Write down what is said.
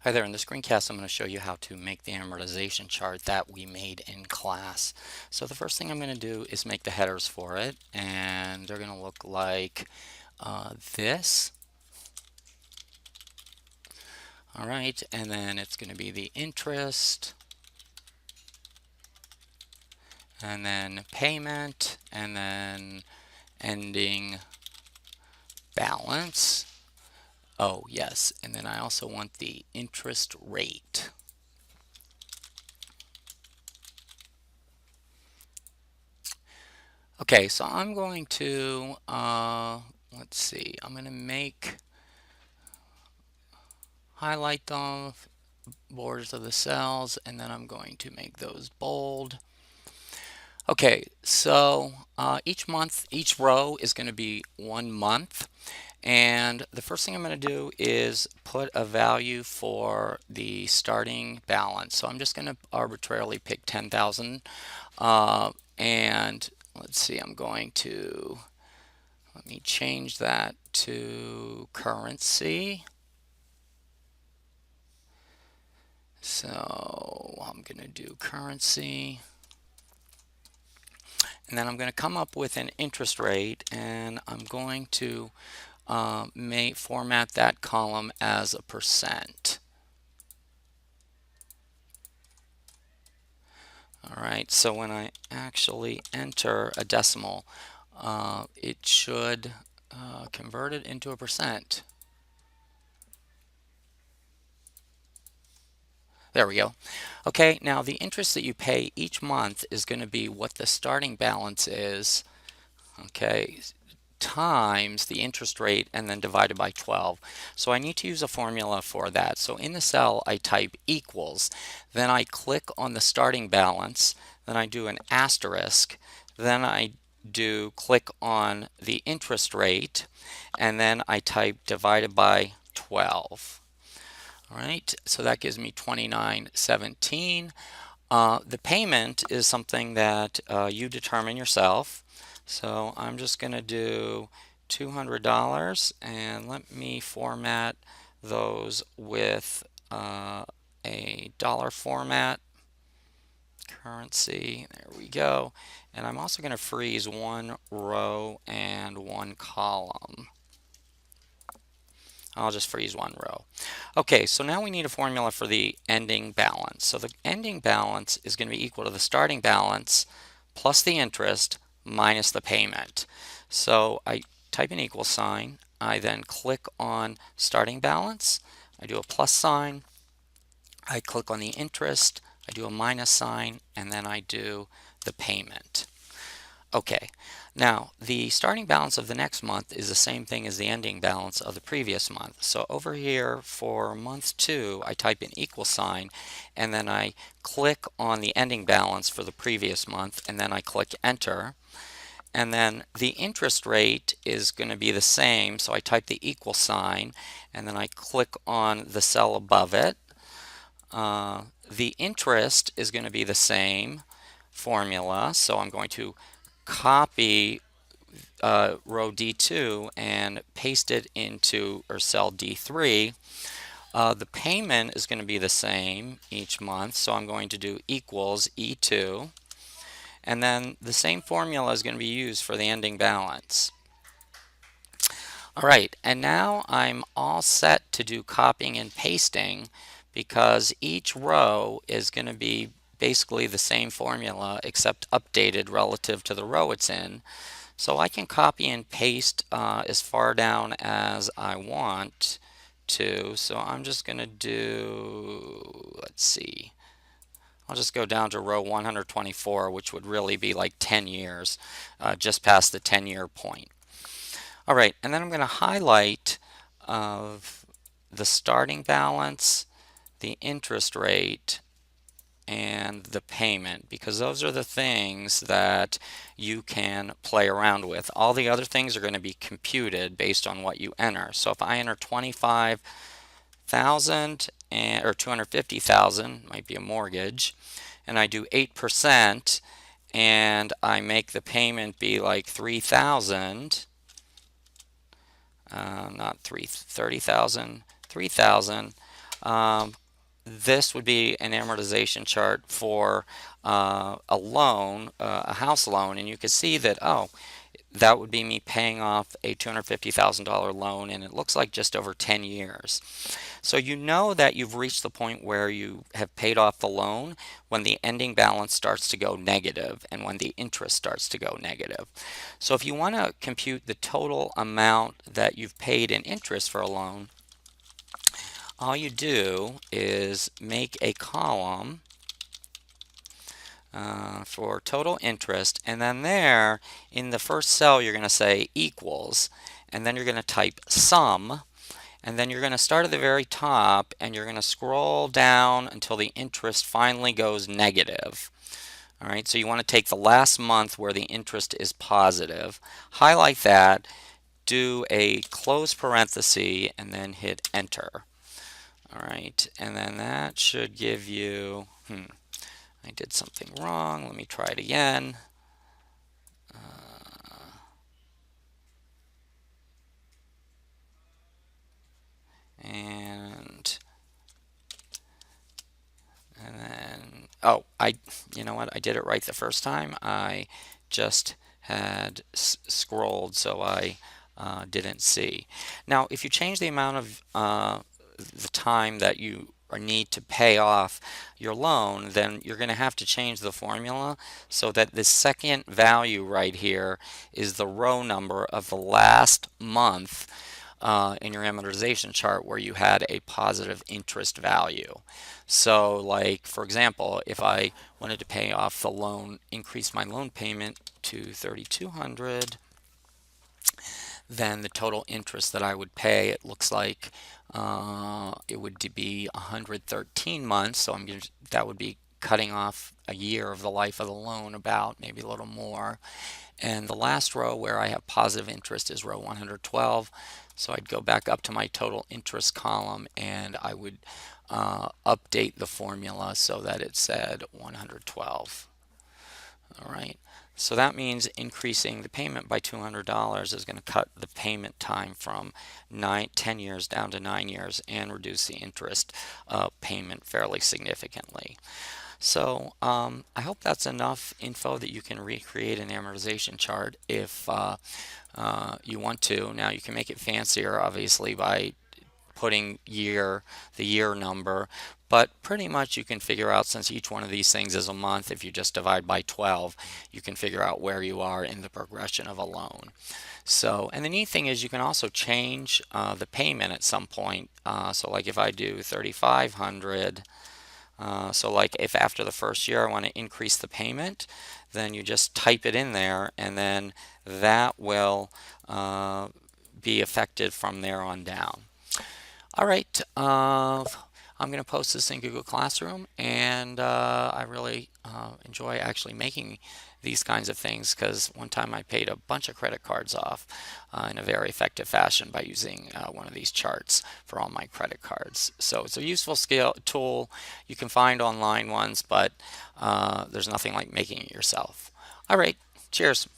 Hi there, in this screencast I'm going to show you how to make the amortization chart that we made in class. So the first thing I'm going to do is make the headers for it, and they're going to look like this. Alright, and then it's going to be the interest, and then payment, and then ending balance. Oh yes, and then I also want the interest rate. Okay, so I'm going to, let's see, I'm going to highlight the borders of the cells, and then I'm going to make those bold. Okay, so each row is going to be 1 month. And the first thing I'm going to do is put a value for the starting balance. So I'm just going to arbitrarily pick 10,000. And let's see, let me change that to currency. So I'm going to do currency. And then I'm going to come up with an interest rate, and I'm going to format that column as a percent. All right, so when I actually enter a decimal, it should convert it into a percent. There we go. Okay, now the interest that you pay each month is going to be what the starting balance is, okay, times the interest rate and then divided by 12. So I need to use a formula for that. So in the cell I type equals, then I click on the starting balance, then I do an asterisk, then I do click on the interest rate, and then I type divided by 12. All right, so that gives me 2917. The payment is something that you determine yourself. So I'm just going to do $200, and let me format those with a dollar format, currency. There we go. And I'm also going to freeze one row and one column. I'll just freeze one row. Okay, so now we need a formula for the ending balance. So the ending balance is going to be equal to the starting balance plus the interest minus the payment. So I type an equal sign. I then click on starting balance. I do a plus sign. I click on the interest. I do a minus sign, and then I do the payment. Okay, now the starting balance of the next month is the same thing as the ending balance of the previous month. So over here for month 2, I type an equal sign, and then I click on the ending balance for the previous month, and then I click enter. And then the interest rate is going to be the same, so I type the equal sign, and then I click on the cell above it. The interest is going to be the same formula, so I'm going to copy row D2 and paste it into cell D3. The payment is going to be the same each month, so I'm going to do equals E2. And then the same formula is going to be used for the ending balance. All right, and now I'm all set to do copying and pasting, because each row is going to be basically the same formula except updated relative to the row it's in. So I can copy and paste as far down as I want to. So I'm just going to do, let's see, I'll just go down to row 124, which would really be like 10 years, just past the 10-year point. All right, and then I'm going to highlight the starting balance, the interest rate, and the payment, because those are the things that you can play around with. All the other things are going to be computed based on what you enter. So if I enter 25,000 or 250,000, might be a mortgage, and I do 8%, and I make the payment be like 3,000, not 30,000, 3,000. This would be an amortization chart for a loan, a house loan, and you can see that, oh, that would be me paying off a $250,000 loan, and it looks like just over 10 years. So you know that you've reached the point where you have paid off the loan when the ending balance starts to go negative and when the interest starts to go negative. So if you want to compute the total amount that you've paid in interest for a loan, all you do is make a column for total interest, and then there in the first cell you're going to say equals, and then you're going to type sum, and then you're going to start at the very top and you're going to scroll down until the interest finally goes negative. All right, so you want to take the last month where the interest is positive, highlight that, do a close parenthesis, and then hit enter. All right, and then that should give you, I did something wrong. Let me try it again. And then, oh, you know what? I did it right the first time. I just had scrolled, so I didn't see. Now, if you change the amount of the time that you need to pay off your loan, then you're going to have to change the formula so that the second value right here is the row number of the last month in your amortization chart where you had a positive interest value. So like, for example, if I wanted to pay off the loan, increase my loan payment to $3,200, then the total interest that I would pay, it looks like it would be 113 months. So that would be cutting off a year of the life of the loan, about maybe a little more. And the last row where I have positive interest is row 112. So I'd go back up to my total interest column and I would update the formula so that it said 112. All right. So that means increasing the payment by $200 is going to cut the payment time from 10 years down to 9 years and reduce the interest payment fairly significantly. So I hope that's enough info that you can recreate an amortization chart if you want to. Now you can make it fancier, obviously, by putting the year number, but pretty much you can figure out, since each one of these things is a month, if you just divide by 12, you can figure out where you are in the progression of a loan. So, and the neat thing is you can also change the payment at some point. So like if I do 3,500, so like if after the first year I want to increase the payment, then you just type it in there and then that will be affected from there on down. All right, I'm going to post this in Google Classroom, and I really enjoy actually making these kinds of things because one time I paid a bunch of credit cards off in a very effective fashion by using one of these charts for all my credit cards. So it's a useful tool. You can find online ones, but there's nothing like making it yourself. All right, cheers.